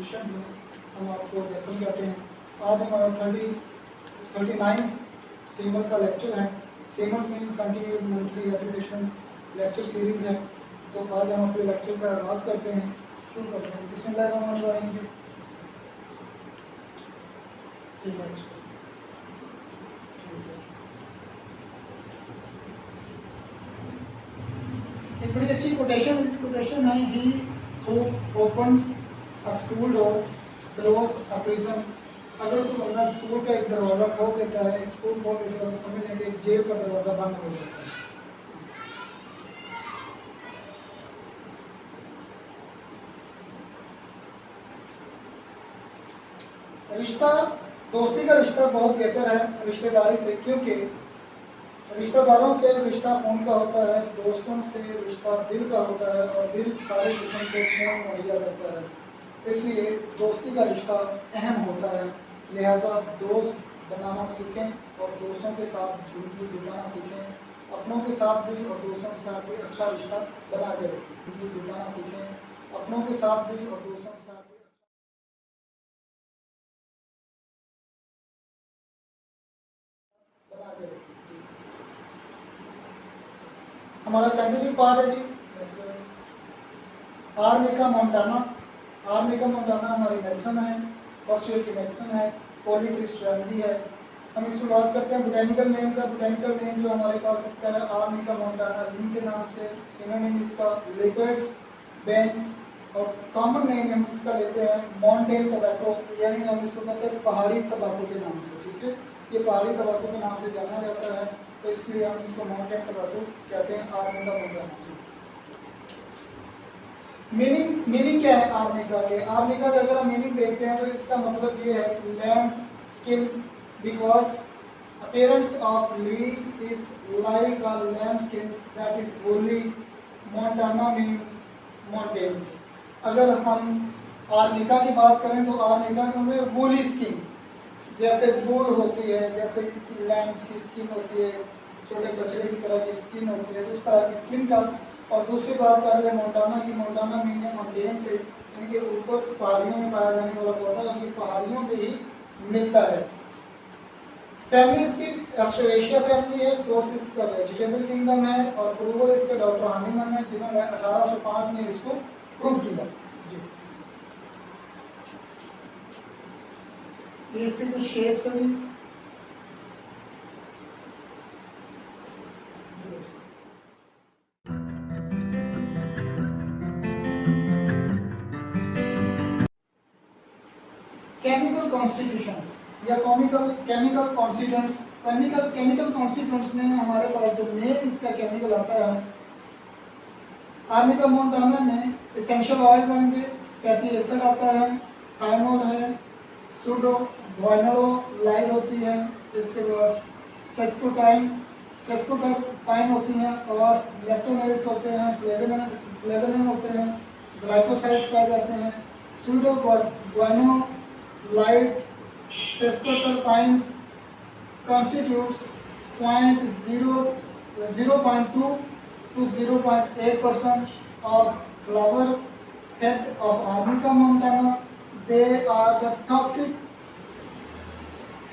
Sessions में हम आपको वेलकम कहते हैं। आज हमारा 39 सीमर का लेक्चर है। सीमर्स में continued monthly education lecture series है। तो आज हम अपने लेक्चर का आगाज़ करते हैं, शुरू करते हैं। बिस्मिल्लाहिर्रहमानिर्रहीम। ठीक है, एक बड़ी अच्छी कोटेशन है, he who opens a school door close a prison. अगर कोई बंदा स्कूल का एक दरवाज़ा खोल देता है, एक स्कूल खोल देता है, तो समझ लें कि एक जेल का दरवाज़ा बंद हो जाता है। रिश्ता, दोस्ती का रिश्ता बहुत बेहतर है रिश्तेदारी से, क्योंकि रिश्तेदारों से रिश्ता खून का होता है, दोस्तों से रिश्ता दिल का होता है, और दिल सारे किस्म के खून मुहैया करता है। इसलिए दोस्ती का रिश्ता अहम होता है। लिहाजा दोस्त बनाना सीखें और दोस्तों के साथ ज़िंदगी बिताना सीखें। अपनों के साथ भी और दोस्तों के साथ भी अच्छा रिश्ता बना के ज़िंदगी बिताना सीखें। अपनों के साथ भी और दोस्तों के साथ भी बना के हमारा साइंटिफिक पार्ट है जी, आर्निका मोंटाना। आर्निका मोंटाना हमारी मेडिसिन है, फर्स्ट ईयर की मेडिसिन है, पॉलीक्रिस्टल है। हम इस शुरुआत करते हैं बोटेनिकल नेम का। बोटेनिकल नेम जो हमारे पास इसका है आर्निका मोंटाना, इनके नाम से। सिनोनिम इसका लिक्विड्स बेन, और कॉमन नेम हम इसका लेते हैं माउंटेन टबैको, यानी हम इसको कहते हैं पहाड़ी तंबाकू के नाम से। ठीक है, ये पहाड़ी तंबाकू के नाम से जाना जाता है, तो इसलिए हम इसको माउंटेन टबैको कहते हैं। आर्निका मोंटाना मीनिंग क्या है आर्निका के? आर्निका का अगर हम मीनिंग देखते हैं तो इसका मतलब ये है कि lamp skin, because appearance of leaves is like a lamp skin that is woolly. Montana means mountains. अगर हम आर्निका की बात करें तो आर्निका में वूली स्किन, जैसे वूल होती है, जैसे किसी लैम्प की स्किन होती है, छोटे बछड़े की तरह की स्किन होती है, तो उस तरह की स्किन का। और दूसरी बात कर रहे हैं मोंटाना की। मोंटाना मीन है माउंटेन से, यानी कि ऊपर पहाड़ियों में पाया जाने वाला पौधा, और ये पहाड़ियों पे ही मिलता है। फैमिली इसकी ऑस्ट्रेलेशिया फैमिली है। सोर्स इसका वेजिटेबल किंगडम है, और प्रूवर इसके डॉक्टर हानीमन है, जिन्होंने 1805 में इसको प्रूव किया। ये इसकी कुछ शेप्स हैं। केमिकल कॉन्स्टिट्यूशंस या केमिकल कॉन्स्टिट्यूएंट्स में हमारे पास जो मेन इसका केमिकल आता है, आर्निका मोंटाना में एसेंशियल ऑयल्स आएंगे, फैटी एसिड आता है, थाइमोल है, सूडोग्वाइनोलाइड होती है, इसके बाद सेस्कोटाइन होती हैं, और लैक्टोनेट्स होते हैं, फ्लेवोनोइड होते हैं, ग्लाइकोसाइड्स पाए जाते हैं। सूडोग्वाइनोलाइड सेस्कोटरपाइन्स constitutes 0.2 to 0.8% of flower head of Arnica montana. They are the toxic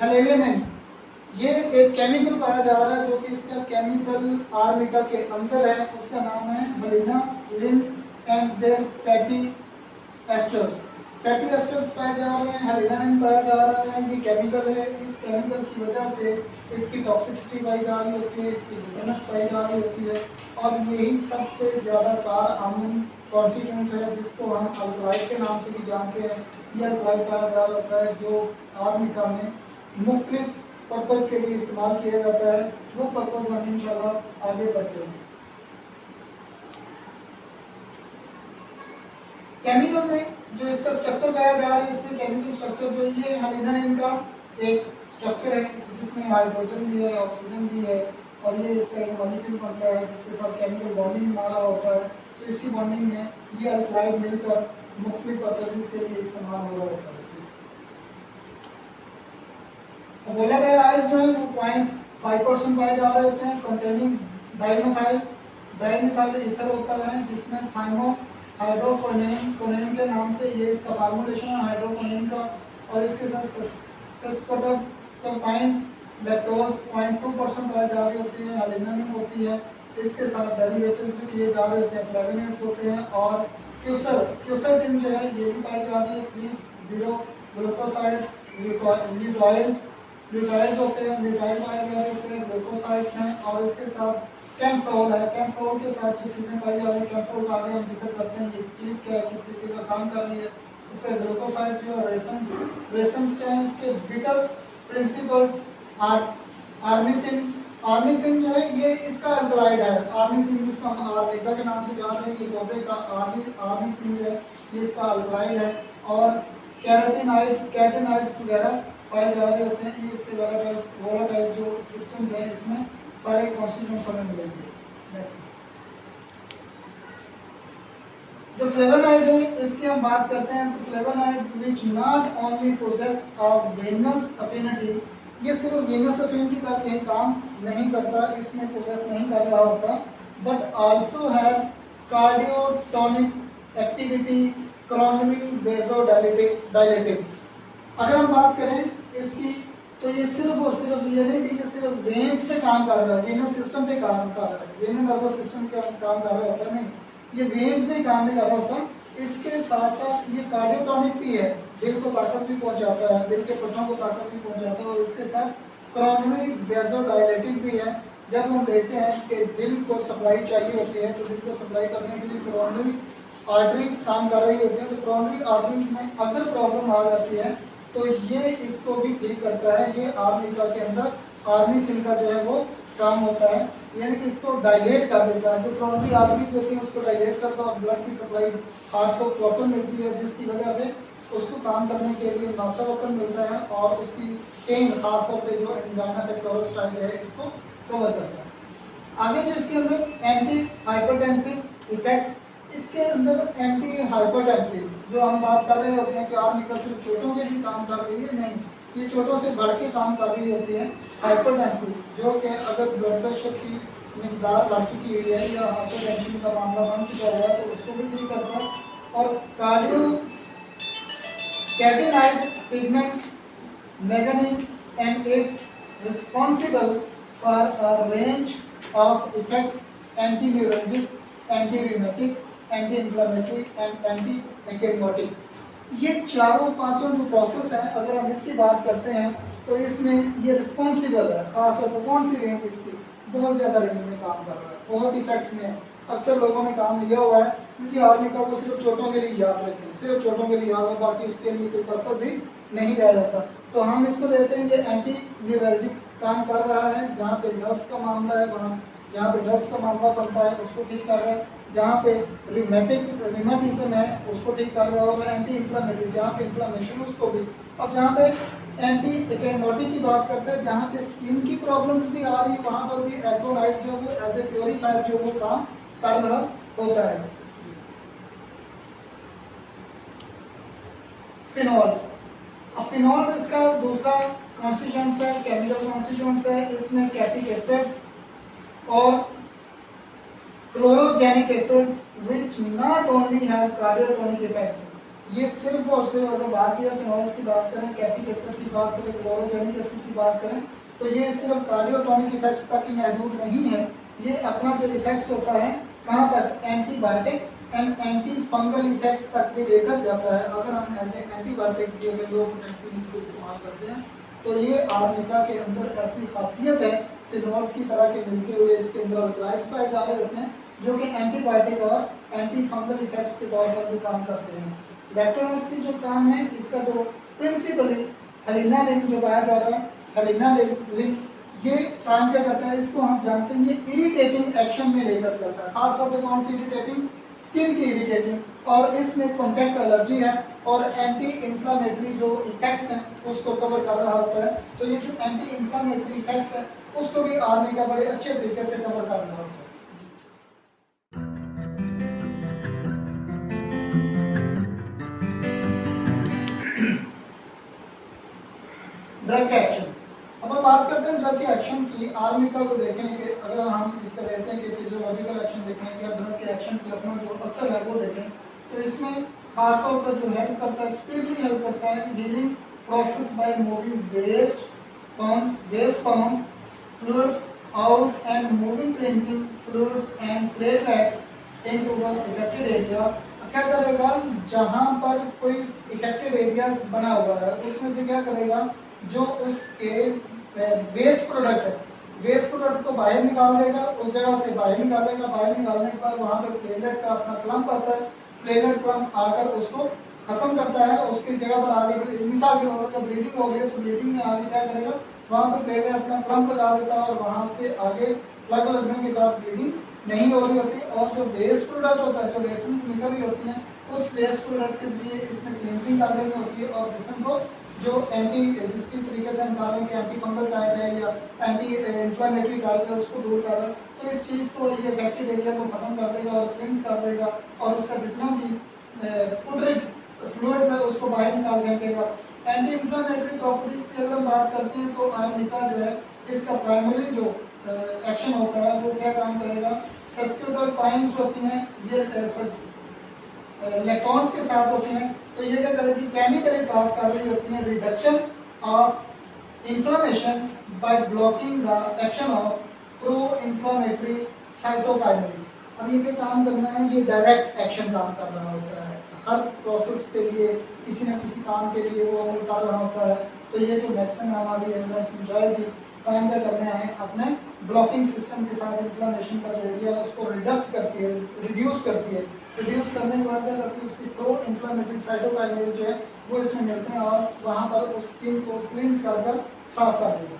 हेलेनिन। ये एक केमिकल पाया जा रहा है जो कि इसका केमिकल आर्निका के अंदर है, उसका नाम है helenalin and their fatty esters. Fatty esters पाए जा रहे हैं, हेलिनाइन पाया जा रहा है, ये केमिकल है। इस केमिकल की वजह से इसकी टॉक्सिसिटी पाई जा रही होती है, इसकी विटामिन्स पाई जा रही होती है, और यही सबसे ज़्यादा कारआमद कॉन्स्टिट्यूएंट है, जिसको हम अल्कलॉइड के नाम से भी जानते हैं। यह अल्कलॉइड पाया जा रहा है जो आर्निका में मुख्तलिफ पर्पज़ के लिए इस्तेमाल किया जाता है। वो पर्पज़ हम इंशाल्लाह आगे बढ़ते हैं। केमिकल में जो इसका स्ट्रक्चर पाया जा रहा है, इसमें केमिकल स्ट्रक्चर जो ये हेलिनाइन का एक स्ट्रक्चर है, जिसमें हाइड्रोजन भी है, ऑक्सीजन भी है, और ये इसका एक मॉलिक्यूल बनता है जिसके साथ केमिकल बॉन्डिंग हमारा होता है। तो इसी बॉन्डिंग में ये अल्कलाइड मिलकर मुख्तलिफ पर्पज़ के लिए इस्तेमाल हो रहा होता है। वोलेटाइल आयंस जो है वो 0.5% पाए जा रहे होते हैं, कंटेनिंग डाइमेथाइल ईथर होता है, जिसमें हाइड्रोकोनिन, कोनिन के नाम से ये इसका फार्मूलेशन है हाइड्रोकोनिन का, और इसके साथ सिस्कोटोकाइन लैक्टोज 0.2% पाई जा रही होती है, एलिनामिन होती है, इसके साथ डेरिवेटिव्स भी किए जा रहे होते हैं, फ्लेवोनोइड्स होते हैं, और क्यूसर्टिन जो है ये भी पाई जा रही है, 3 ग्लूकोसाइड्स, ग्लूटाइल्स होते हैं, ग्लूटाइल पाए जा रहे होते हैं, ग्लूकोसाइड्स हैं, और इसके साथ कैम्फ्रोल है, कैम्फ्रोल के साथ जो चीज़ें पाई जा रही है, कैम्फ्रोल का आगे हम जिक्र करते हैं, ये चीज़ क्या है, किस तरीके का काम कर रही है, इससे ग्लूकोसाइड्स जो है रेसन्स क्या है, इसके विटल प्रिंसिपल्स आर्निसिन, आर्निसिन जो है ये इसका एल्कलाइड है, आर्निसिन जिसको हम आर्निका के नाम से जान रहे हैं, ये पौधे का आर्निसिन जो है ये इसका एल्कलाइड है, और कैरोटीनॉइड्स वगैरह पाए जा रहे होते हैं, ये इसके वोलाटाइल जो सिस्टम्स हैं इसमें सारे कॉन्स्टिट्यूएंट्स हमें मिलेंगे। जो फ्लेवोनॉइड है इसकी हम बात करते हैं, तो flavonoids which not only possess of venous affinity, ये सिर्फ वेनस अफिनिटी का कहीं काम नहीं करता, इसमें पोजेस नहीं कर रहा होता, but also have cardiotonic activity, coronary vasodilative. अगर हम बात करें इसकी, तो ये सिर्फ और सिर्फ ये नहीं कि ये सिर्फ वेन्स पे काम कर रहा है, वेनस सिस्टम पे काम कर रहा है, वेनस नर्वस सिस्टम पे काम कर रहा होता है, नहीं, ये वेन्स पे काम नहीं कर रहा होता, इसके साथ साथ ये कार्डियोटोनिक भी है, दिल को ताकत भी पहुंचाता है, दिल के पट्टों को ताकत भी पहुंचाता है, और इसके साथ कोरोनरी वेज़ोडाइलेटिव भी है। जब हम देखते हैं कि दिल को सप्लाई चाहिए होती है, तो दिल को सप्लाई करने के लिए कोरोनरी आर्टरीज काम कर रही होती है, तो कोरोनरी आर्टरीज में अगर प्रॉब्लम आ जाती है तो ये इसको भी ठीक करता है, ये आर्निका के अंदर आर्निसिन का जो है वो काम होता है, यानी कि इसको डायलेट कर देता है, जो कोरोनरी आर्टरीज होती है उसको डायलेट करता है, और ब्लड की सप्लाई हार्ट को प्रॉपर मिलती है, जिसकी वजह से उसको काम करने के लिए नासावकन मिलता है, और उसकी पेन खासतौर पर जो एंजाइना पेक्टोरस टाइप है इसको कवर करता है। आगे जो इसके अंदर एंटी हाइपरटेंसिव इफेक्ट्स, इसके अंदर एंटी हाइपरटेंसिव जो हम बात कर रहे होते हैं कि आर्निका सिर्फ चोटों के लिए काम कर रही है, नहीं, ये चोटों से बढ़ के काम कर रही होती है। हाइपरटेंसिव जो कि अगर ब्लड प्रेशर की मिकदार बढ़ चुकी हुई है या हाइपरटेंशन का मामला बन चुका हुआ है तो उसको भी ठीक करता है, और cardio carotenoid pigments manganese and it's responsible for a range of effects, anti neurologic, anti rheumatic, anti inflammatory and anti acrotic. ये चारों पांचों जो प्रोसेस है, अगर हम इसकी बात करते हैं तो इसमें ये रिस्पॉन्सिबल है, खासतौर पर कौन सी रेंज इसकी, बहुत ज़्यादा रेंज में काम कर रहा है, बहुत इफेक्ट्स में अक्सर लोगों ने काम लिया हुआ है, क्योंकि आर्निका को सिर्फ चोटों के लिए याद रखते हैं, सिर्फ चोटों के लिए याद है, बाकी उसके लिए कोई पर्पज ही नहीं रह जाता। तो हम इसको देते हैं ये एंटी न्यूरोलजिक काम कर रहा है, जहाँ पे नर्व्स का मामला है वहाँ, जहाँ पे नर्व्स का मामला बनता है उसको ठीक कर रहा है, जहाँ पे रिमेटिज्म है उसको ठीक कर रहा है, और एंटी इंफ्लेमेटरी जहाँ पे इंफ्लेमेशन उसको भी, और जहाँ पे एंटी एक्रोटिक की बात करते हैं, जहाँ पे स्किन की प्रॉब्लम्स भी आ रही है वहाँ पर भी एक्रोनाइट जो वो एज ए प्योरीफायर जो वो काम कर रहा होता है। फिनॉल्स, अब फिनॉल्स इसका दूसरा कॉन्स्टिट्यूएंट्स है, केमिकल कॉन्स्टिट्यूएंट्स है, इसमें कैटिक एसिड और chlorogenic acid which not only have cardiotonic effects, ये सिर्फ और सिर्फ अगर बात किया फिनॉल्स की बात करें, कैटिक एसिड की बात करें, क्लोरोजेनिक एसिड की बात करें, तो ये सिर्फ कार्डियोटोनिक इफेक्ट्स तक ही महदूद नहीं है, ये अपना जो इफेक्ट्स होता है कहाँ तक, antibiotic and anti fungal effects तक भी लेकर जाता है। अगर हम ऐसे एंटीबायोटिक के लिए लो पोटेंशियल इसको इस्तेमाल करते हैं तो ये आर्निका के अंदर ऐसी खासियत है, फिनॉल्स की तरह के मिलते हुए इसके अंदर अल्कलाइड्स पाए जा रहे होते हैं जो कि एंटीबायोटिक और एंटी फंगल इफेक्ट्स के तौर पर भी काम करते हैं। इलेक्ट्रॉनिक्स की जो काम है, इसका जो प्रिंसिपली हेलिना रिंग जो पाया जा रहा है, हेलिना रिंग ये काम क्या करता है, इसको हम जानते हैं ये इरिटेटिंग एक्शन में लेकर चलता है, खासतौर पे कौन सी इरिटेटिंग, स्किन की इरिटेटिंग, और इसमें कॉन्टैक्ट एलर्जी है और एंटी इंफ्लेमेटरी जो इफेक्ट्स हैं उसको कवर कर रहा होता है। तो ये जो एंटी इंफ्लेमेटरी इफेक्ट्स है उसको भी आर्निका बड़े अच्छे तरीके से कवर कर रहा होता है। ड्रग के एक्शन, अब हम बात करते हैं ड्रग के एक्शन की। आर्निका को देखें कि अगर हम इसका देखते हैं कि फिजियोलॉजिकल एक्शन देखें या ड्रग के एक्शन की अपना जो असर है वो देखें, तो इसमें खास तौर पर जो हेल्प करता है, स्पीडली हेल्प करता है dealing process by moving waste from fluids out and moving cleansing fluids and platelets into the affected area। क्या करेगा, जहां पर कोई affected areas बना हुआ है उसमें से क्या करेगा, जो उसके वेस्ट प्रोडक्ट है, वेस्ट प्रोडक्ट को बाहर निकाल देगा, उस जगह से बाहर निकालेगा। बाहर निकालने के बाद वहां पर प्लेटलेट का अपना क्लम्प आता है, प्लेटलेट क्लम्प आकर उसको खत्म करता है। उसकी जगह पर आगे मिसाल के तौर पर ब्लीडिंग हो गई तो ब्लीडिंग में आगे क्या करेगा, वहाँ पर प्लेटलेट अपना क्लम्प लगा देता है और वहाँ से आगे प्लग लगने के बाद ब्लीडिंग नहीं हो रही होती। और जो वेस्ट प्रोडक्ट होता है, जो वेसन्स निकल रही होती हैं, उस वेस्ट प्रोडक्ट के लिए इसमें क्लींजिंग करने में होती है और जिसम को जो जिसकी तरीके से हम कहें कि एंटी फंगल टाइप है या एंटी इंफ्लेमेटरी टाइप है उसको दूर कर रहा है। तो इस चीज़ को ये अफेक्टेड एरिया को खत्म कर देगा और क्लींस कर देगा और उसका जितना भी पुटरिक फ्लूइड्स है उसको बाहर निकाल देगा। एंटी इंफ्लेमेटरी प्रॉपर्टीज की अगर हम बात करते हैं तो आर्निका जो है इसका प्राइमरी जो एक्शन होता है वो क्या काम करेगा, सब्स्टिट्यूटेड पाइन्स होती हैं ये इलेक्ट्रॉन्स के साथ होते हैं, तो ये क्या करेगी, केमिकली पास कर रही होती हैं reduction of inflammation by blocking the action of pro inflammatory cytokines. अब ये क्या काम करना है, ये डायरेक्ट एक्शन काम कर रहा होता है हर प्रोसेस के लिए, किसी न किसी काम के लिए वो अमल कर रहा होता है। तो ये जो मेडिसिन हमारी समझाएगी काम क्या करना है, अपने ब्लॉकिंग सिस्टम के साथ इन्फ्लेमेशन का जो एरिया उसको रिडक्ट करती है, रिड्यूस करती है। रिड्यूस करने के बाद क्या करती है, उसकी प्रो इन्फ्लेमेटरी साइटोकाइनेज जो है वो इसमें मिलते हैं और वहाँ पर उस स्किन को क्लींस कर साफ कर देगा।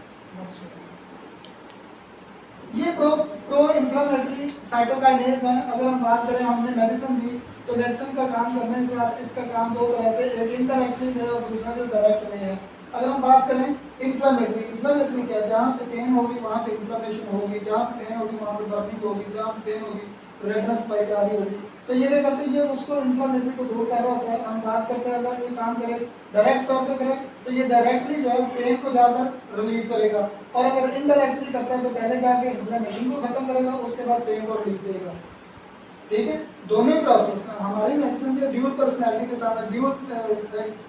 ये प्रो इन्फ्लेमेटरी साइटोकाइनेज हैं। अगर हम बात करें, हमने मेडिसिन दी तो मेडिसिन का काम करने से इसका काम दो तरह से, एक इनडायरेक्टली है और दूसरा जो डायरेक्ट में है। अगर हम बात करें इन्फ्लेमेटरी क्या है, जहाँ पे पेन होगी वहाँ पे इन्फ्लेमेशन होगी, जहाँ पे पेन होगी वहाँ पे बर्निंग होगी, जहाँ पे पेन होगी रेडनेस पाई जा रही होगी। तो ये क्या करते हैं, ये उसको इन्फ्लेमेटरी को दूर कर रहा होता है। हम बात करते हैं अगर ये काम करे डायरेक्ट तौर पर करे तो ये डायरेक्टली जो है पेन को जाकर रिलीव करेगा, और अगर इनडायरेक्टली करता है तो पहले जाके इन्फ्लेमेशन को खत्म करेगा, उसके बाद पेन को रिलीफ देगा। ठीक है, दोनों प्रोसेस हमारी मेडिसिन जो ड्यूल पर्सनैलिटी के साथ ड्यूल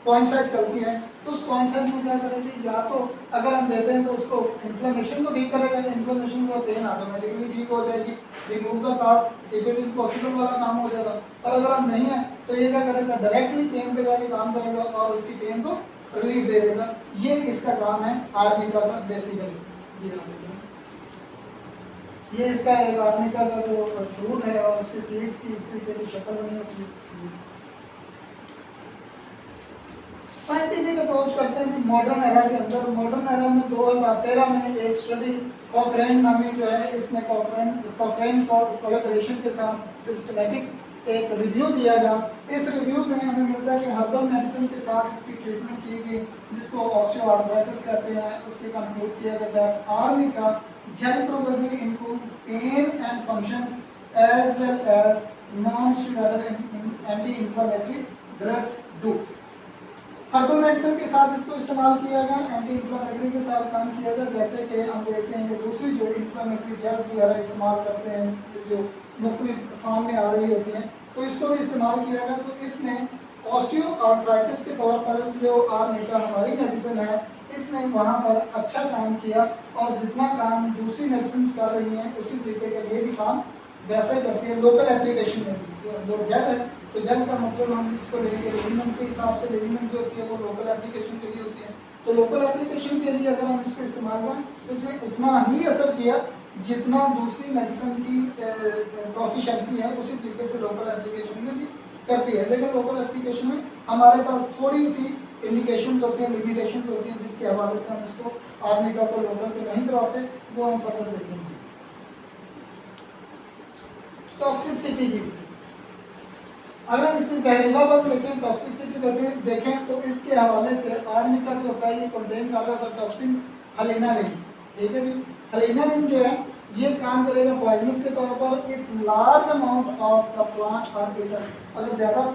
कॉन्सेप्ट चलती है, तो उस कॉन्सेप्ट में क्या करेंगे, या तो अगर हम देते हैं तो उसको इन्फ्लेमेशन को ठीक करेगा, इन्फ्लेमेशन का पेन ऑटोमेटिकली ठीक हो जाएगी, remove the cause if it is possible वाला काम हो जाएगा। और अगर हम नहीं है तो ये क्या करेगा, डायरेक्टली पेन पे जाके काम करेगा और उसकी पेन को रिलीफ दे देगा। ये इसका काम है आर्निका का बेसिकली। ये इसका एक आर्निका का जो फ्रूट है और उसके सीड्स की इस तरीके की शक्ल बनी होती है। साइंटिफिक अप्रोच करते हैं कि मॉडर्न एरा के अंदर, मॉडर्न एरा में 2013 में एक स्टडी कॉकरेन नामी जो है, इसने कॉकरेन कोलैबोरेशन के साथ सिस्टमैटिक एक रिव्यू दिया गया। इस रिव्यू में हमें मिलता है कि हर्बल मेडिसिन के साथ इसकी ट्रीटमेंट की गई जिसको ऑस्टियोआर्थराइटिस कहते हैं। उसके कंक्लूड किया गया था arnica gel probably improves pain and functions as well as non-steroidal anti-inflammatory drugs do। Herbal medicine के साथ इसको इस्तेमाल किया गया, एंटी इंफ्लेमेटरी के साथ काम किया गया। जैसे कि हम देखते हैं कि दूसरी जो इंफ्लेमेटरी जेल्स वगैरह इस्तेमाल करते हैं जो मुख्तलिफ फॉर्म में आ रही होती हैं, तो इसको भी इस्तेमाल किया गया। तो इसने ऑस्टियोआर्थराइटिस के तौर पर जो आर्निका हमारी मेडिसिन है, इसने वहाँ पर अच्छा काम किया और जितना काम दूसरी मेडिसिन कर रही हैं उसी तरीके का ये भी काम वैसे ही करती है। लोकल एप्लीकेशन में भी जो जेल है, तो जेल का मतलब हम इसको लेंगे लेजिमेंट के हिसाब से, लेजिमेंट जो होती है वो लोकल एप्लीकेशन के लिए होती है। तो लोकल एप्लीकेशन के लिए अगर हम इसको इस्तेमाल करें तो इसने उतना ही असर किया जितना दूसरी मेडिसिन की प्रोफिशिएंसी है उसी तरीके से लोकल एप्लीकेशन में भी करती है। लेकिन लोकल एप्लीकेशन में हमारे पास थोड़ी सी इंडिकेशंस होती हैं, लिमिटेशंस होती हैं, जिसके हवाले से हम इसको आर्निका को लोकल पे नहीं करवाते, वो हम फर्दर देखेंगे। टॉक्सिसिटी की, अगर हम इसमें जहरीला पद देखें, टॉक्सिसिटी देखें तो इसके हवाले से आर्निका जो होता है ये कंटेन कर रहा था टॉक्सिन हलेनारिन। ठीक है जी, हलेनारिन जो है ये काम करेगा पॉइजनस के तौर पर if large amount of the plant are taken. अगर ज़्यादा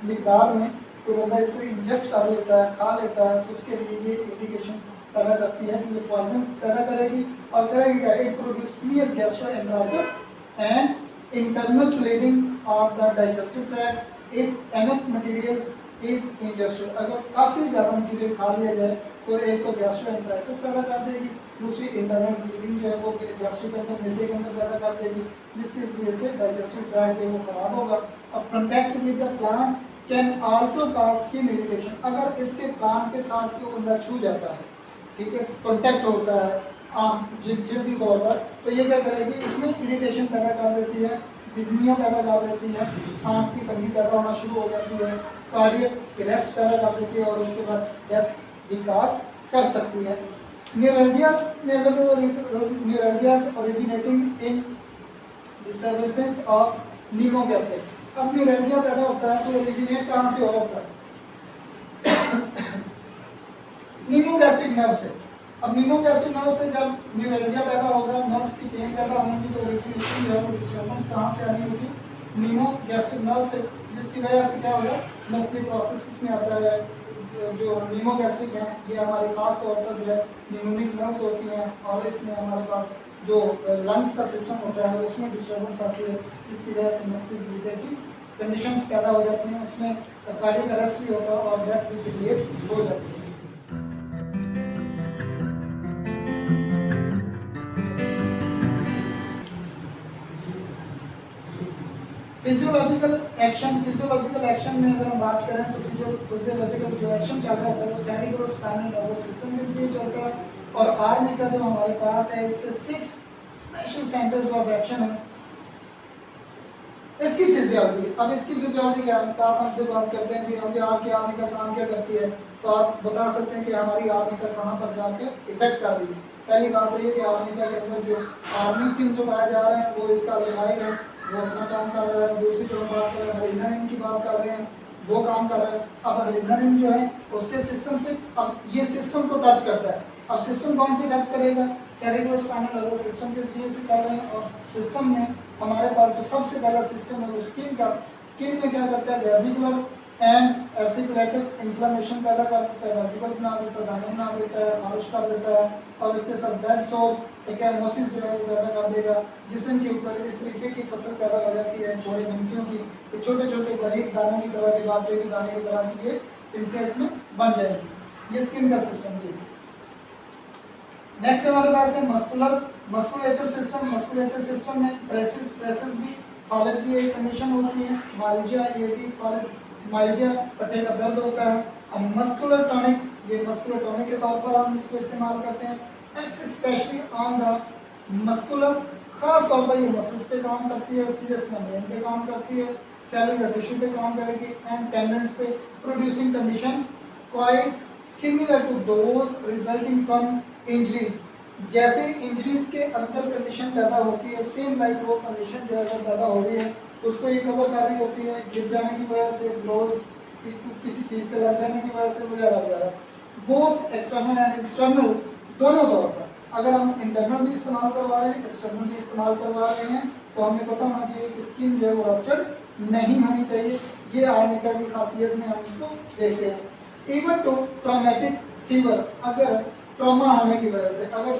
मिकदार में कोई बंदा इसको इंजेस्ट कर लेता है, खा लेता है, तो उसके लिए ये इंडिकेशन पैदा करती है कि ये पॉइजन पैदा करेगी और करेगी क्या, it produce severe gastroenteritis and internal bleeding of the digestive tract if enough material is ingested, अगर काफ़ी ज़्यादा मटेरियल खा लिया जाए तो एक तो गैस्ट्रोएंटेराइटिस पैदा कर देगी, दूसरी इंटरनल ब्लीडिंग जो है वो गैस्ट्रिक के अंदर मैदे के अंदर पैदा कर देगी, जिसकी वजह से डाइजेस्टिव ट्रैक्ट है वो खराब होगा। अब contact with the plant can also cause skin irritation, अगर इसके प्लांट के साथ जो बंदा छू जाता है, ठीक है, कॉन्टैक्ट होता है आम जल्दी तौर पर, तो ये क्या करेगी, इसमें इरिटेशन पैदा कर देती है, डिज़निया पैदा कर देती है, सांस की तंगी पैदा होना शुरू हो जाती है, कार्डियक अरेस्ट पैदा कर देती है और उसके बाद डेथ भी कॉज कर सकती है। न्यूरल्जियास में अगर न्यूरल्जियास ओरिजिनेटिंग इन डिस्टर्बेंसेस ऑफ न्यूमोगैस्ट्रिक, अब न्यूरल्जिया पैदा होता है तो ओरिजिनेट कहाँ से हो रहा है? न्यूमोगैस्ट्रिक नर्व से। अब न्यूमोगैस्ट्रिक नर्व से जब न्यूरल्जिया पैदा होगा, नर्व्स की पेन पैदा होगी, तो ओरिजिनेशन जो है वो डिस्टर्बेंस कहाँ से आनी होगी? न्यूमोगैस्ट्रिक नर्व से, जिसकी वजह से क्या होगा, मुख्तलिफ प्रोसेस में आता है। जो न्यूमोगैस्ट्रिक है ये हमारे खास तौर पर जो है न्यूमोनिक नर्व्स होती हैं और इसमें हमारे पास जो लंग्स का सिस्टम होता है उसमें डिस्टर्बेंस आती है, जिसकी वजह से मुख्तलिफ ब्रीदिंग की कंडीशंस पैदा हो जाती हैं, उसमें कार्डियक अरेस्ट भी होता है और डेथ भी डिलेड हो जाती है। फिजियोलॉजिकल एक्शन में अगर हम बात करें तो फिजियोलॉजिकल जो एक्शन चल रहा है वो सेरिब्रोस्पाइनल नर्वस सिस्टम के लिए चलता है और आर्निका जो हमारे पास है उसके 6 स्पेशल सेंटर्स ऑफ एक्शन है। इसकी फिजियोलॉजी, अब इसकी फिजियोलॉजी क्या है, आप हमसे बात करते हैं कि हम आपकी आर्निका काम क्या करती है, तो आप बता सकते हैं कि हमारी आर्निका कहाँ पर जाके इफेक्ट कर रही है। पहली बात तो ये कि आर्निका के अंदर जो आर्निसिन जो पाया जा रहा है वो इसका लिहाज है, वो अपना काम कर रहा है। दूसरी जो हम बात कर रहे हैं एड्रेनालिन की बात कर रहे हैं, वो काम कर रहा है। अब एड्रेनालिन जो है उसके सिस्टम से, अब ये सिस्टम को टच करता है। अब सिस्टम कौन से टच करेगा, सेरिब्रोस्पाइनल नर्वस सिस्टम के जरिए से चल रहे हैं और सिस्टम में हमारे पास जो सबसे पहला सिस्टम है वो स्किन का, स्किन में क्या करता है, वेजिकुलर एंड एसिकुलेटस इन्फ्लेमेशन पैदा कर देता है, वेजिकल बना देता है, दाने बना देता है, खारिश कर देता है और उसके साथ ब्लड सोर्स एक्मोसिस जो है वो पैदा कर देगा। जिस्म के ऊपर इस तरीके की फसल पैदा हो जाती है थोड़े बंसियों की, तो छोटे छोटे बारीक दानों की तरह के बाजरे के दाने की तरह की ये पिंसेस में बन जाएगी। ये स्किन का सिस्टम थी। नेक्स्ट हमारे पास है मस्कुलेचर सिस्टम। मस्कुलेचर सिस्टम में प्रेसेस भी, फालज भी एक कंडीशन होती है, माइल्जिया ये भी माइल्जिया पट्टे का दर्द होता है। अब मस्कुलर टॉनिक, ये मस्कुलर टॉनिक के तौर पर हम इसको इस्तेमाल करते हैं, स्पेशली ऑन द मस्कुलर, खास तौर पर ये मसल्स पे काम करती है, सीरियस मेम्ब्रेन पे काम करती है, सेलुलर टिश्यू पे काम करेगी एंड टेंडेंस पे, producing conditions quite similar to those resulting from injuries. जैसे इंजरीज के अंदर कंडीशन पैदा होती है, सेम लाइक वो कंडीशन जो है पैदा हो रही है, उसको ये कवर कर रही होती है, गिर जाने की वजह से, ब्लोज किसी चीज़ के लग जाने की वजह से वगैरह वगैरह, बोथ एक्सटर्नल एंड एक्सटर्नल दोनों तौर पर। अगर हम इंटरनल भी इस्तेमाल करवा रहे हैं, एक्सटर्नल भी इस्तेमाल करवा रहे हैं, तो हमें पता होना चाहिए कि स्किन जो है वो रप्चर्ड नहीं होनी चाहिए। ये आर्निका की खासियत में हम इसको देखते हैं। इवन टू ट्रॉमेटिक फीवर, अगर ट्रॉमा होने की वजह से, अगर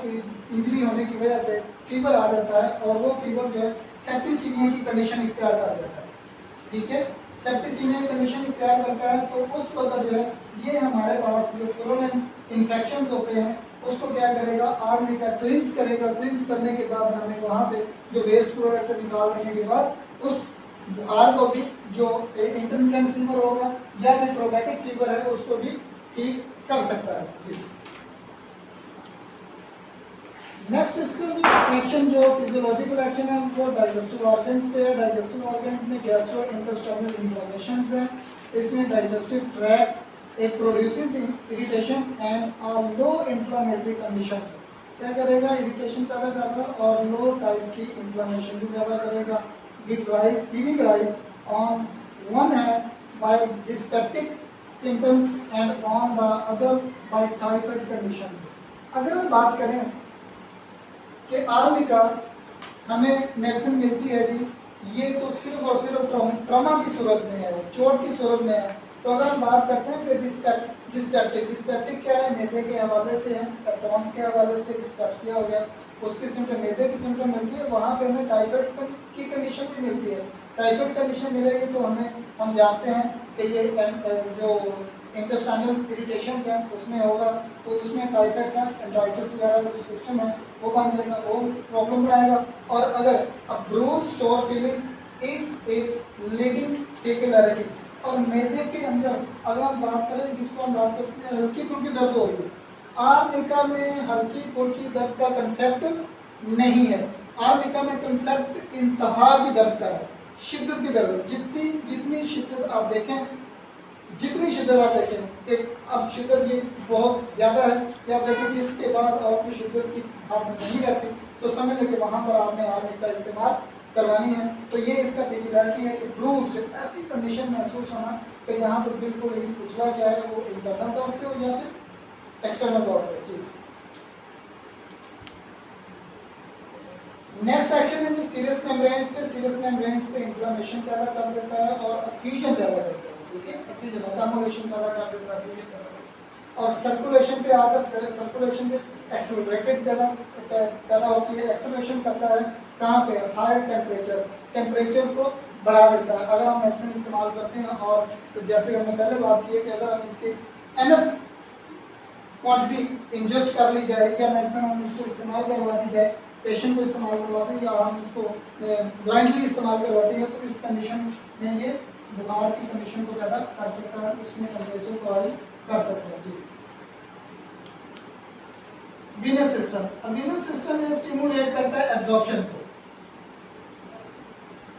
इंजरी होने की वजह से फीवर आ जाता है और वो फीवर जो है सेप्टिसीमिया की कंडीशन इख्तियार कर लेता है, ठीक है, सेप्टिसीमिया की कंडीशन इख्तियार करता है, तो उस वक्त जो है ये हमारे पास जो कोरोनल इन्फेक्शंस होते हैं उसको क्या करेगा, आर्निका क्लींस करेगा। क्लींस करने के बाद हमें वहाँ से जो वेस्ट प्रोडक्ट निकाल देने के बाद उस बुखार को भी, जो इंटरमिटेंट फीवर होगा या फिर ट्रोमेटिक फीवर है, उसको भी ठीक कर सकता है। नेक्स्ट इसका एक्शन जो फिजियोलॉजिकल एक्शन है वो डाइजेस्टिव ऑर्गन्स पे है। डाइजेस्टिव ऑर्गन्स में गैस्ट्रो इंटेस्टाइनल इन्फ्लेमेशंस है। इसमें डाइजेस्टिव ट्रैक्ट एक produces irritation and low inflammatory conditions. क्या करेगा, इरिटेशन पैदा करेगा और लो टाइप की इन्फ्लेमेशन भी पैदा करेगा, giving rise on one hand by dyspeptic symptoms and on the other by typhoid conditions. अगर हम बात करें कि आर्निका हमें मेडिसिन मिलती है जी, ये तो सिर्फ और सिर्फ ट्रॉमा की सूरत में है, चोट की सूरत में है। तो अगर हम बात करते हैं कि डिस्पेप्टिक क्या है, मैदे के हवाले से है, पेप्टॉन्स के हवाले से डिस्पेप्सिया हो गया, उसकी सिम्टम मैदे की सिम्टम मिलती है, वहाँ पे हमें टाइफाइड की कंडीशन भी मिलती है। टाइफाइड कंडीशन मिलेगी तो हम जानते हैं कि ये जो इंटेस्टाइनल इरिटेशन है उसमें होगा, तो उसमें टाइफाइड का एंटाइटिस वगैरह का जो सिस्टम है वो बन जाएगा, वो प्रॉब्लम बनाएगा। और अगर अ ब्रूज सोर फीलिंग इज इट्स लीडिंग पेक्युलरिटी, और मैदे के अंदर अगर हम बात करें, जिसको हम बात करते हैं हल्की फुल्की दर्द होगी, आर्निका में हल्की फुल्की दर्द का कंसेप्ट नहीं है। आर्निका में कंसेप्ट इंतहा की दर्द का है, शिद्दत की दर्द। जितनी शिद्दत आप देखें, जितनी शिद्दत आप देखें, एक अब शिद्दत ये बहुत ज़्यादा है कि आप देखें कि इसके बाद आपको शिद्दत की हाथ नहीं रहती, तो समझ लें कि वहाँ पर आपने आर्निक का इस्तेमाल करवानी है। तो ये इसका पेक्युलरिटी है कि ब्रूज ऐसी कंडीशन महसूस होना कि जहाँ पर बिल्कुल ही उछला क्या है वो इंटरनल तौर पर हो या फिर एक्सटर्नल तौर पर। जी, नेक्स्ट सेक्शन है जी सीरस मेम्ब्रेन्स पे। सीरस मेम्ब्रेन्स पे इन्फ्लेमेशन पैदा कर देता है और अफ्यूजन पैदा करता है, ठीक है, अफ्यूजन अकोमोडेशन पैदा कर देता है, अफ्यूजन पैदा करता है। और सर्कुलेशन पे आकर सर्कुलेशन पे एक्सेलरेटेड पैदा होती है, एक्सेलरेशन करता है कहाँ पे, हायर टेम्परेचर को बढ़ा देता है अगर हम मेडिसिन इस्तेमाल करते हैं। और तो जैसे हमने पहले बात की है कि अगर हम इसके एनफ क्वांटिटी इंजेस्ट कर ली जाए या मेडिसिन हम इसको इस्तेमाल करवा दी जाए, पेशेंट को इस्तेमाल करवाते हैं या हम इसको ब्लाइंडली इस्तेमाल करवाते हैं, तो इस कंडीशन में ये बुखार की कंडीशन को पैदा कर सकता है, उसमें टेम्परेचर को हाई कर सकता है। जी, वीनस सिस्टम। अब वीनस सिस्टम में स्टिमुलेट करता है एब्जॉर्प्शन को।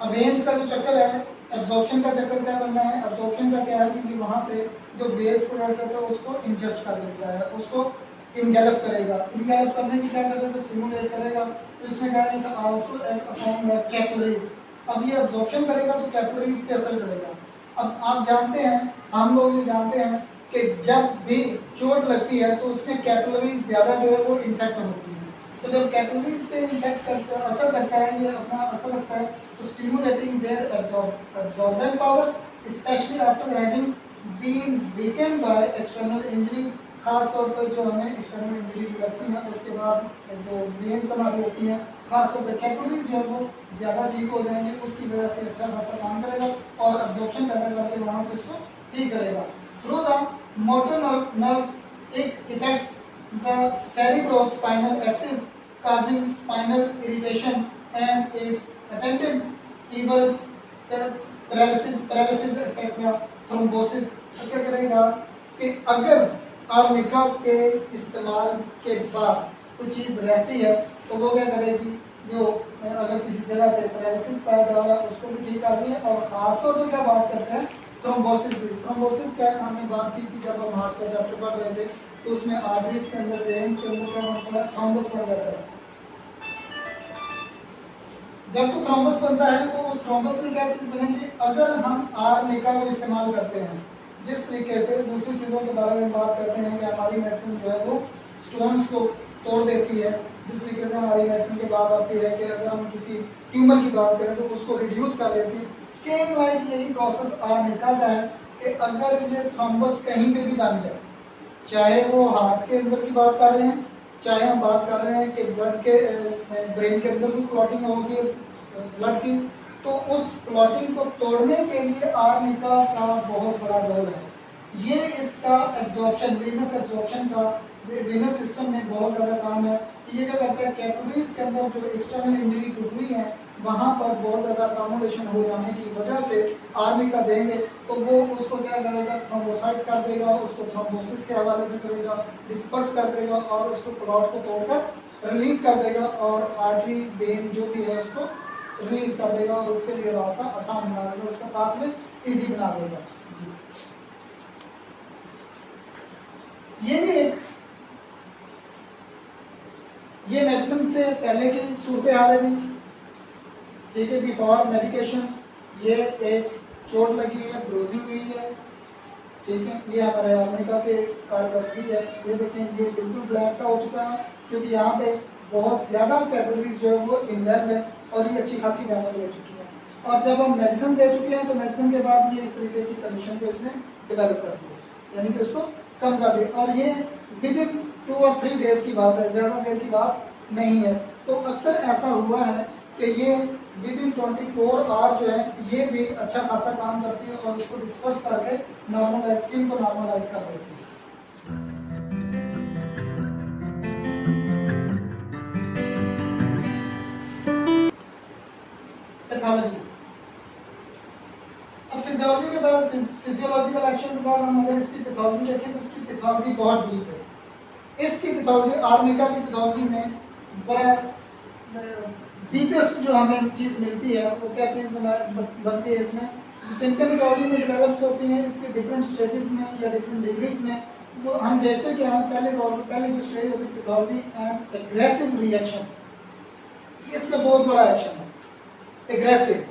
अब वेन्स का जो चक्कर है, एब्जॉर्प्शन का चक्कर क्या करना है, एब्जॉर्प्शन का क्या है कि वहाँ से जो वेस्ट प्रोडक्ट होता है उसको इंजेस्ट कर देता है, उसको इनगैल्फ करेगा। इनगैल्फ करने की क्या करेगा, स्टिमुलेट करेगा। तो इसमें क्या है, also act upon the capillaries. अब ये एब्जॉर्प्शन करेगा तो कैपिलरीज पे असर करेगा। अब आप जानते हैं, हम लोग ये जानते हैं कि जब भी चोट लगती है तो उसमें कैपिलरीज ज़्यादा जो है वो इन्फेक्ट होती है। तो जब कैपिलरीज पे इन्फेक्ट करता असर करता है, ये अपना असर रखता है, तो stimulating their absorbent power specially after having been weakened by external injuries. खास तौर पर जो हमें एक्सटर्नल इंजरीज लगती हैं उसके बाद जो वेन्स हमारी होती हैं, खास तौर पर कैपिलरीज जो है वो ज़्यादा वीक हो जाएंगे, उसकी वजह से अच्छा खासा काम करेगा और एब्जॉर्प्शन पैदा करके वहाँ से उसको ठीक करेगा। Through the motor nerves it effects the cerebrospinal axis causing spinal irritation and its attendant evils paralysis etc. thrombosis। तो क्या करेगा कि अगर आर्निका के इस्तेमाल के बाद कोई चीज़ रहती है तो वो क्या करेगी, जो अगर किसी जगह पे पैरालिसिस पाया जा रहा है उसको भी ठीक कर रही है। और ख़ासतौर पर क्या बात करते हैं, थ्रोम्बोसिस। थ्रोम्बोसिस क्या है, हमने बात की थी जब हम हार्ट का चैप्टर पढ़ रहे थे, तो उसमें आर्टरीज के अंदर, वेन्स के अंदर क्या होता है, थ्रोम्बस बन जाता है। जब तो थ्रोम्बस बनता है तो उस थ्रोम्बस में क्या चीज़ बनेगी, अगर हम आर्निका को इस्तेमाल करते हैं, जिस तरीके से दूसरी चीज़ों के बारे में बात करते हैं कि हमारी मेडिसिन जो है वो स्टोन्स को तोड़ देती है, जिस तरीके से हमारी मेडिसिन की बात आती है कि अगर हम किसी ट्यूमर की बात करें तो उसको रिड्यूस कर देती है, सेम लाइक यही प्रोसेस आर्निका का है कि अगर ये थ्रोम्बस कहीं पे भी बन जाए, चाहे वो हार्ट के अंदर की बात कर रहे हैं, चाहे हम बात कर रहे हैं कि ब्लड के ब्रेन के अंदर भी क्लॉटिंग होगी ब्लड की, तो उस क्लॉटिंग को तोड़ने के लिए आर्निका का बहुत बड़ा रोल है। ये इसका एब्जॉर्प्शन, वीनस एब्जॉर्प्शन का वीनस सिस्टम में बहुत ज़्यादा काम है। ये क्या करता है, कैपिलरीज के अंदर जो एक्सटर्नल इंजरीज हुई हैं वहाँ पर बहुत ज़्यादा अकोमोडेशन हो जाने की वजह से आर्निका देंगे तो वो उसको क्या करेगा, थ्रोम्बोसाइट कर देगा, उसको थ्रोम्बोसिस के हवाले से करेगा, डिस्पर्स कर देगा और उसको क्लॉट को तोड़कर रिलीज कर देगा और आर्टरी वेन जो भी है उसको रिलीज कर देगा और उसके लिए रास्ता आसान बना देगा, उसका पाथवे इजी बना देगा। ये भी एक ये मेडिसिन से पहले की सूरत हाल है, ठीक है, बिफोर मेडिकेशन। ये एक चोट लगी है, ब्रूजिंग हुई है, ठीक है, ये हमारे आर्निका के कारकर्दगी है। ये देखें, ये बिल्कुल ब्लैक सा हो चुका है क्योंकि यहाँ पे बहुत ज़्यादा कैपिलरीज जो है वो इन्वॉल्व है और ये अच्छी खासी डैमेज हो चुकी है। और जब हम मेडिसिन दे चुके हैं तो मेडिसिन के बाद ये इस तरीके की कंडीशन को इसने डेवलप कर दी, यानी कि उसको कम कर दिया। और ये विद इन 2 और 3 डेज की बात है, ज़्यादा देर की बात नहीं है। तो अक्सर ऐसा हुआ है कि ये विद इन 24 आवर जो है ये भी अच्छा खासा काम करती है और इसको डिस्पर्स करके नॉर्मलाइज स्किन को नॉर्मलाइज कर देती है। टेक्नोलॉजी, अब फिजियोलॉजी के बाद फिजियोलॉजिकल एक्शन के बाद हम अगर इसकी पैथोलॉजी देखें तो इसकी पैथोलॉजी बहुत डीप है। इसकी पैथोलॉजी आर्निका की पैथोलॉजी में बड़ा डीपेस्ट जो हमें चीज़ मिलती है वो क्या चीज़ बनती है इसमें सिम्टम पैथोलॉजी में डेवलप्स होती है इसके डिफरेंट स्टेजेस में या डिफरेंट डिग्रीज में। वो हम देखते क्या है पहले जो स्टेज होती है पैथोलॉजी एंड एग्रेसिव रिएक्शन, इसमें बहुत बड़ा एक्शन है एग्रेसिव।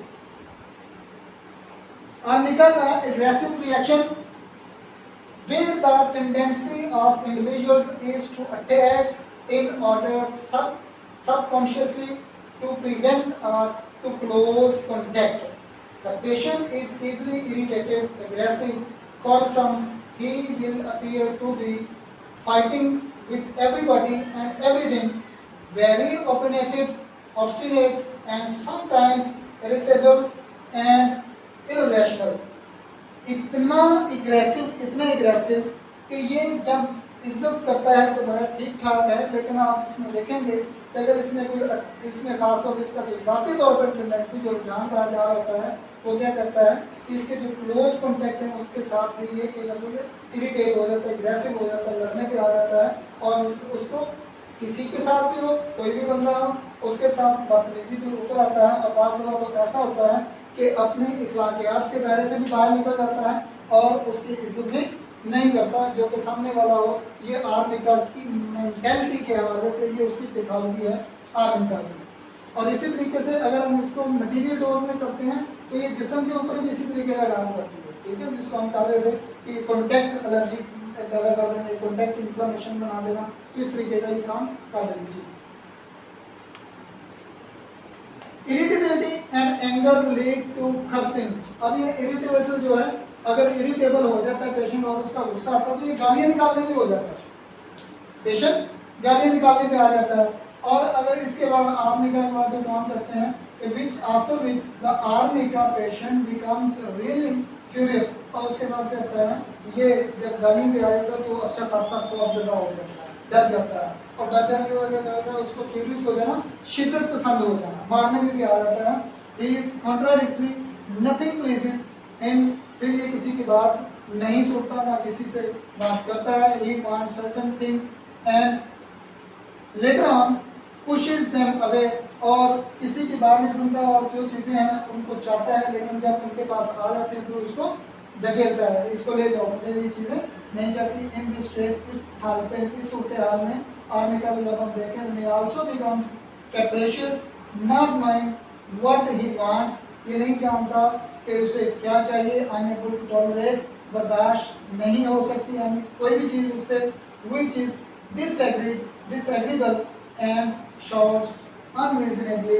आर्निका का aggressive reaction where the tendency of individuals is to attack in order subconsciously to prevent or to close contact. The patient is easily irritated, aggressive, quarrelsome. He will appear to be fighting with everybody and everything, very opinionated, obstinate, and sometimes irascible and irrational. इतना aggressive कि ये जब इज्जत करता है तो बड़ा ठीक ठाक है, लेकिन आप इसमें देखेंगे कि अगर इसमें खासतौर पर इसका जो ज़ाती तौर पर टेंडेंसी जो रुझान कहा जा रहा होता है वो क्या करता है कि इसके जो क्लोज कॉन्टैक्ट है उसके साथ भी ये इरिटेट हो जाता है, एग्रेसिव हो जाता है, लड़ने पे आ जाता है और उसको किसी के साथ भी हो कोई भी बंदा हो उसके साथ बदतमीजी भी उतर आता है और बाद में तो ऐसा होता है कि अपने इखलाकियात के दायरे से भी बाहर निकल जाता है और उसकी इज्जत भी नहीं करता जो कि सामने वाला हो। ये आर्निका की मेंटेलिटी के हवाले से ये उसकी पैथोलॉजी है आर्निका की। और इसी तरीके से अगर हम इसको मटीरियल डोज में करते हैं तो ये जिस्म के ऊपर भी इसी तरीके का काम करती है, ठीक है, जिसको हम कर रहे थे कि कॉन्टैक्ट एलर्जी पैदा कर देना, कॉन्टैक्ट इन्फ्लेमेशन बना देना, तो इस तरीके का ये काम कर देती है। Irritability and anger lead to cursing. अब ये इरिटेबल जो है अगर इरिटेबल हो जाता है पेशेंट और उसका गुस्सा आता है तो ये गालियाँ निकालने भी हो जाता है, पेशेंट गालियाँ निकालने पे आ जाता है। और अगर इसके बाद आर्निका के बाद जो काम करते हैं which after which the arnica patient becomes really furious, और उसके बाद क्या होता है ये जब गाली पे आएगा तो अच्छा खासा खौफजदा हो जाता है, डर जाता है और डर जाने की वजह क्या होता है उसको फ्यूरियस हो जाना, शिद्दत पसंद हो जाना, मारने में भी आ जाता है। He is contradictory, nothing pleases him, फिर ये किसी की बात नहीं सुनता ना किसी से बात करता है। He wants certain things and later on pushes them away, और किसी की बात नहीं सुनता और जो चीज़ें हैं उनको चाहता है लेकिन जब उनके पास आ जाते हैं तो उसको धकेलता है, इसको ले जाओ, मुझे ये चीज़ें नहीं चाहती। इन दिस स्टेज, इस हालत में, इस सूरत हाल में आर्निका को जब हम देखें may also becomes capricious, not knowing what he wants, ये नहीं जानता कि उसे क्या चाहिए, अनएबल टू टॉलरेट, बर्दाश्त नहीं हो सकती, यानी कोई भी चीज़ उससे which is disagreeable and shouts unreasonably,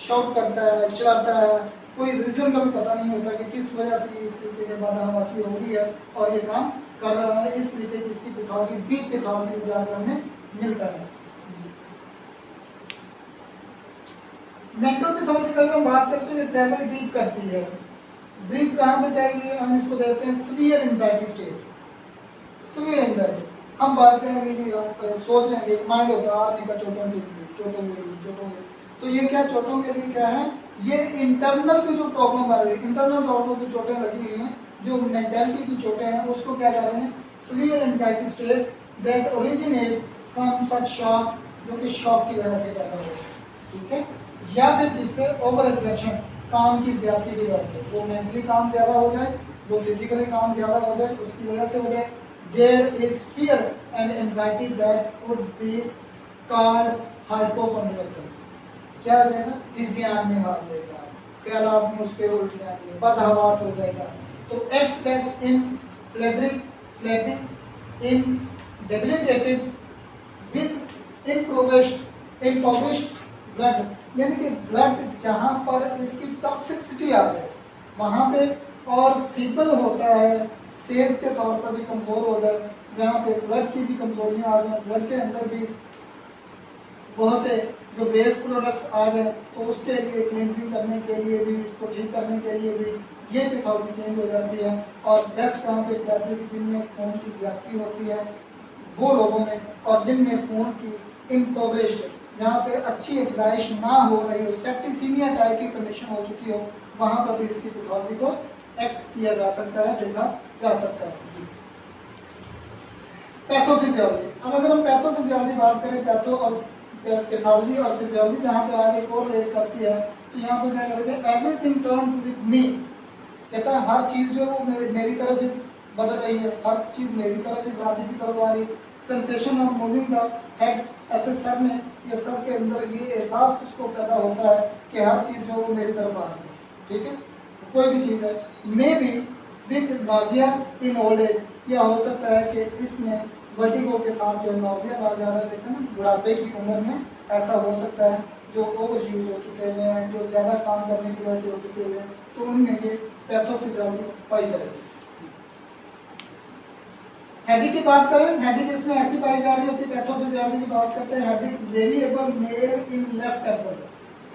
shout करता है, चिल्लाता है, कोई रीज़न का भी पता नहीं होता कि किस वजह से ये इस तरीके के बदहवासी हो रही है और ये काम कर रहा है। इस तरीके की इसकी पैथोलॉजी डीप पैथोलॉजी में जाकर हमें मिलता है। मेंटल पैथोलॉजी की हम बात करते हैं ट्रैवल डीप करती है। डीप कहाँ पे जाएगी, हम इसको देखते हैं severe anxiety stage. Severe anxiety हम बात करेंगे कि हम सोच रहे हैं माइंड होता है आर्निका चोटों के लिए, तो ये क्या चोटों के लिए क्या है, ये इंटरनल की जो प्रॉब्लम आ रही है, इंटरनल तौर पर जो चोटें लगी हुई हैं, जो मेंटालिटी की चोटें हैं, उसको क्या कर रहे हैं severe anxiety stress that originate from such shocks, जो कि शॉक की वजह से पैदा हो रहे हैं, ठीक है, या फिर जिससे ओवर एक्सर्शन, काम की ज्यादती की वजह से, वो मेंटली काम ज़्यादा हो जाए, वो फिजिकली काम ज़्यादा हो जाए, उसकी वजह से हो जाए। There is fear and anxiety that could be called hypochondrial, क्या हो जाएगा, फिजियान में आ जाएगा, ख्यालात में उसके उल्टी आएंगे, बदहवास हो जाएगा। तो expressed in phlebic in debilitated with impoverished blood, यानी कि ब्लड जहाँ पर इसकी टॉक्सिसिटी आ जाए वहाँ पे, और फीबल होता है, सेहत के तौर पर भी कमज़ोर हो जाए, जहाँ पे ब्लड की भी कमजोरियाँ आ जाए, ब्लड के अंदर भी बहुत से जो वेस्ट प्रोडक्ट्स आ गए तो उसके लिए क्लींजिंग करने के लिए भी, इसको ठीक करने के लिए भी ये पैथोलॉजी चेंज हो जाती है। और बेस्ट कहाँ पे जाती है, जिनमें खून की ज्यादती होती है वो लोगों में, और जिनमें खून की इम्पोवेस्ट, जहाँ पे अच्छी अफजाइश ना हो रही हो, सेप्टिसीमिया टाइप की कंडीशन हो चुकी हो, वहाँ पर भी इसकी पैथोलॉजी को एक्ट किया जा सकता है, देखा जा सकता है। पैथोफिजियोलॉजी, अब अगर हम पैथोफिजियोलॉजी बात करें, पैथो और पैथोलॉजी और फिजियोलॉजी जहाँ पे आगे कोरिलेट करती है, तो यहाँ पे क्या करेंगे, एवरीथिंग टर्न्स विद मी, कहता है हर चीज जो मेरी तरफ ही बदल रही है, हर चीज मेरी तरफ ही बराबरी की तरफ आ रही है। Sensation of moving the head, ऐसे सर में या सर के अंदर ये एहसास उसको पैदा होता है कि हर चीज जो वो मेरी तरफ आ रही है, ठीक है, कोई भी चीज है। May be with nausea in old age, या हो सकता है कि इसमें वर्टिगो के साथ जो नॉजिया आ जा रहा है, लेकिन बुढ़ापे की उम्र में ऐसा हो सकता है, जो ओवर यूज हो चुके हुए हैं, जो ज़्यादा काम करने की वजह से हो चुके हुए हैं, तो उनमें ये पैथोफिजियोलॉजी पाई जाएगी। हेडिक की बात करें, हेडिक इसमें ऐसी पाई जा रही होती है, पैथोफिजियोलॉजी की बात करते हैं, headache variable mail in left temple,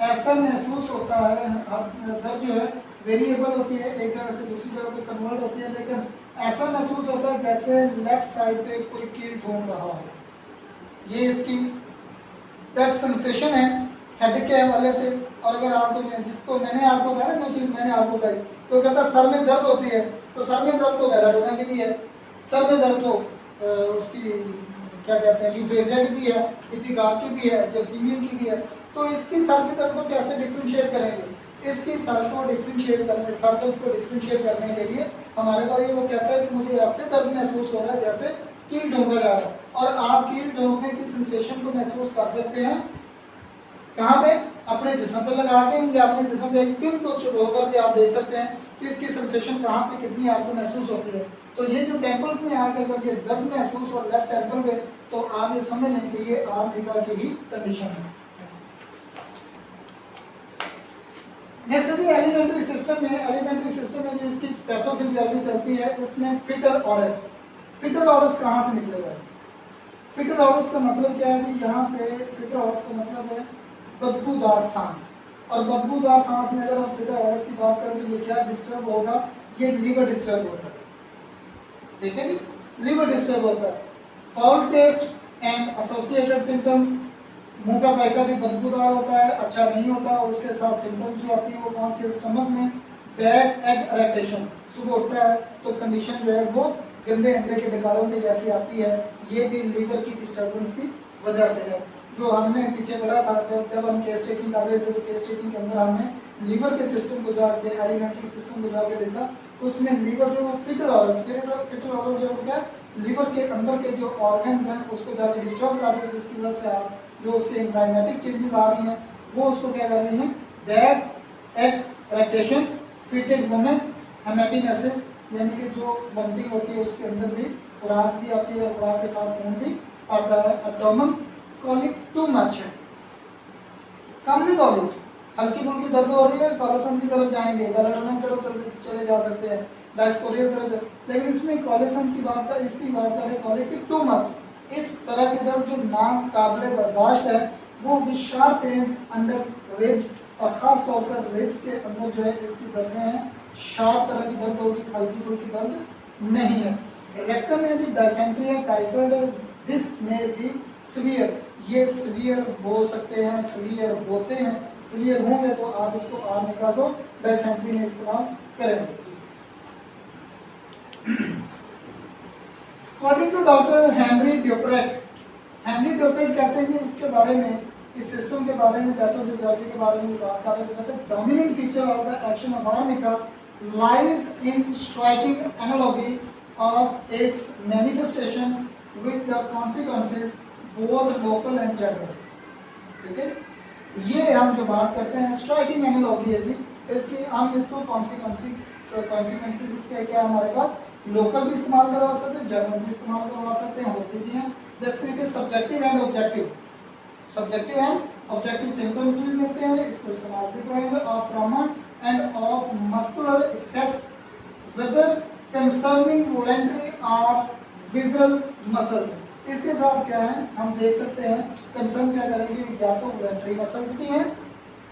ऐसा महसूस होता है, दर्द जो है वेरिएबल होती है, एक जगह से दूसरी जगह पे कन्वर्ट होती है, लेकिन ऐसा महसूस होता है जैसे लेफ्ट साइड पे कोई कील घूम रहा हो। ये इसकी दैट सेंसेशन है हेडेक के हवाले से। और अगर आपको, जिसको मैंने आपको कहा ना, जो चीज़ मैंने आपको कही, तो कहता है सर में दर्द होती है, तो सर में दर्द तो बेलाडोना की भी है, सर में दर्द तो उसकी क्या कहते हैं यूफेजिया की भी है, इपिगार की भी है, जर्सीमियन की भी है। तो इसकी सर के दर्द को कैसे डिफ्रेंशिएट करेंगे, इसकी सर को डिफ्रेंशिएट करने, सर दर्द को डिफ्रेंशिएट करने के लिए हमारे पास ये वो कहता है कि मुझे ऐसे दर्द महसूस हो रहा है जैसे कील ढोंका जा रहा है। और आप कील ढोंकने की सेंसेशन को महसूस कर सकते हैं कहाँ पे, अपने जिस्म पे लगा के, या अपने जिस्म पे एक पिन को चुभो करके आप देख सकते हैं कि इसकी सेंसेशन कहाँ पे कितनी आपको महसूस होती है। तो ये जो टेम्पल्स में आकर अगर ये दर्द महसूस हो लेफ्ट टेम्पल पे, तो आप ये समझ लें कि ये आर्निका की ही कंडीशन है। नेक्स्ट है जी एलिमेंट्री सिस्टम में, एलिमेंट्री सिस्टम में जो इसकी पैथोफिजियोलॉजी चलती है, उसमें फिटर ऑरस, फिटर ऑरस कहाँ से निकलेगा? फिटर ऑरस का मतलब क्या है कि यहाँ से फिटर ऑरस का मतलब है बदबूदार सांस। और बदबूदार सांस में अगर हम फिटर ऑरस की बात करें तो ये क्या डिस्टर्ब होगा, ये लीवर डिस्टर्ब होता है, ठीक है जी, लीवर डिस्टर्ब होता है। Foul taste and associated symptom, मुंह का जायका भी बदबूदार होता है, अच्छा नहीं होता, और उसके साथ सिम्टम्स जो आती है वो कौन से, स्टमक में बैड एग इरेक्टेशन, सुबह उठता है तो कंडीशन जो है वो गंदे अंडे के डकारों के जैसी आती है, ये भी लीवर की डिस्टर्बेंस की वजह से है। जो हमने पीछे पढ़ा था, जब हम केस टेकिंग कर रहे थे, तो केस टेकिंग के अंदर हमने लीवर के सिस्टम को जाके, एलिमेंट्री सिस्टम को जाके देखा, तो उसमें लीवर जो फिटर ऑर्गन्स जो क्या लीवर के अंदर के जो ऑर्गन्स हैं उसको जाके डिस्टर्ब कर रहे हैं, जिसकी वजह से आप जो उसके एंजाइमेटिक चेंजेस आ रही हैं वो उसको क्या कर रही हैं, बैड एग इरेक्टेशंस, फीटेड वुमेन, हेमेटिनेसिस, यानी कि जो वॉमिटिंग होती है उसके अंदर भी खुराक भी आती है, खुराक के साथ खून भी आता है। एब्डोमेन कॉलिक टू मच है, कमली कॉलिक, हल्की फुल्की दर्द हो रही है, कॉलेसन की तरफ जाएंगे, बेलाडोना की तरफ चले जा सकते हैं, डायस्पोरिया की तरफ, लेकिन इसमें कॉलेसन की बात का, इसकी बात करें कॉलिक टू मच, इस तरह की दर्द जो नाकाबिले बर्दाश्त है, वो भी शार्प पेन्स अंडर रिब्स, और खास तौर पर रिब्स के अंदर जो है इसकी दर्दें हैं, शार्प तरह की दर्द होगी, हल्की फुल्की दर्द नहीं है। रेक्टम में भी डायसेंट्री है, टाइफाइड है, दिस में भी सीवियर, ये सीवियर हो सकते हैं, सीवियर होते हैं, सीवियर होंगे तो आप इसको आर्निका को डायसेंट्री में इस्तेमाल करेंगे। According to doctor Henry Dupret, Henry Dupret कहते हैं कि इसके बारे में, इस सिस्टम के बारे में, पैथोफिजियोलॉजी के बारे में बात कर रहे थे, कहते हैं dominant feature of the action of arnica lies in striking analogy of its manifestations with the consequences both local and general, ठीक है। ये हम जो बात करते हैं स्ट्राइकिंग एनालॉजी है जी, इसकी हम इसको कॉन्सिक्वेंसेस इसके क्या हमारे पास लोकल भी इस्तेमाल करवा सकते हैं, जनरल भी इस्तेमाल करवा सकते हैं, होती भी हैं, जैसे कि subjective and objective, subjective and objective symptoms भी मिलते हैं, इसको इस्तेमाल भी करेंगे। Of trauma and of muscular excess whether concerning voluntary और विजुअल मसल्स, इसके साथ क्या है हम देख सकते हैं कंसर्न क्या करेंगे, या तो वेंट्री मसल्स भी हैं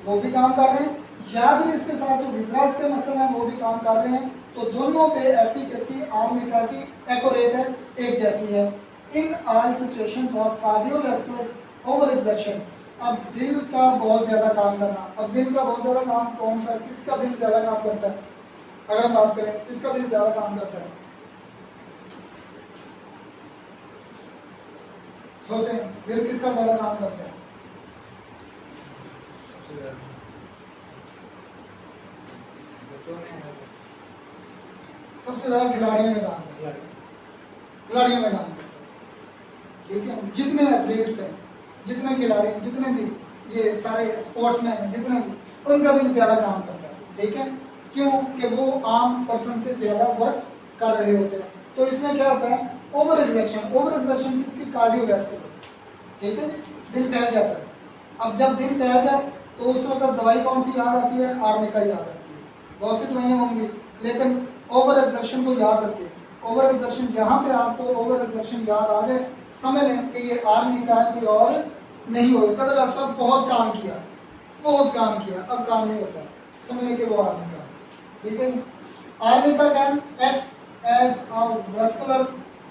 वो भी काम कर रहे हैं, या भी इसके साथ जो विसरास के मसल हैं वो भी काम कर रहे हैं। तो दोनों पे एफिकेसी आर्निका की एक्यूरेट है, एक जैसी है। In all situations of cardiovascular over exertion, अब दिल का बहुत ज्यादा काम करना, अब दिल का बहुत ज्यादा काम कौन सा, किसका दिल ज्यादा काम करता है? अगर हम बात करें किसका दिल ज्यादा काम करता है, सोचें दिल किसका ज्यादा काम करता है? सबसे ज्यादा खिलाड़ियों में काम करता है, खिलाड़ियों में काम करता है। ठीक है, जितने एथलीट्स हैं, जितने खिलाड़ी हैं, जितने भी ये सारे स्पोर्ट्समैन हैं, जितने भी, उनका दिल ज्यादा काम करता है। ठीक है, क्यों? कि वो आम पर्सन से ज्यादा वर्क कर रहे होते हैं। तो इसमें क्या होता है, ओवर एक्सर्शन, ओवर एक्सर्शन किसकी? कार्डियोवैस्कुलर। ठीक है, दिल बहल जाता है। अब जब दिल बहल जाए तो उस वक्त दवाई कौन सी याद आती है? आर्निका याद आती है। बहुत सी दवाइयाँ होंगी, लेकिन ओवर एक्सर्शन को याद रखें। ओवर एक्सर्शन, यहाँ पे आपको ओवर एक्सर्शन याद आ जाए, समझ लें कि ये आर्निका है, कोई और नहीं होगा। कदर डॉक्टर साहब बहुत काम किया, बहुत काम किया, अब काम नहीं होता, समझ लें कि वो आर्निका है। ठीक है, arnica can acts as a vascular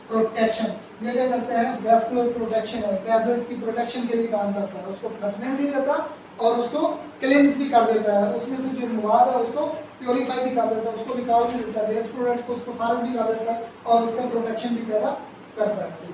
protection, ये क्या करते हैं? वेस्कुलर प्रोटेक्शन है, वेसल्स की प्रोटेक्शन के लिए काम करता है, उसको फटने नहीं देता और उसको क्लींस भी कर देता है, उसमें से जो मवाद है उसको प्योरीफाई भी कर देता है, उसको निकाल भी देता है, वेस्ट प्रोडक्ट को उसको फार्म भी कर देता है और उसका प्रोटेक्शन भी पैदा करता है।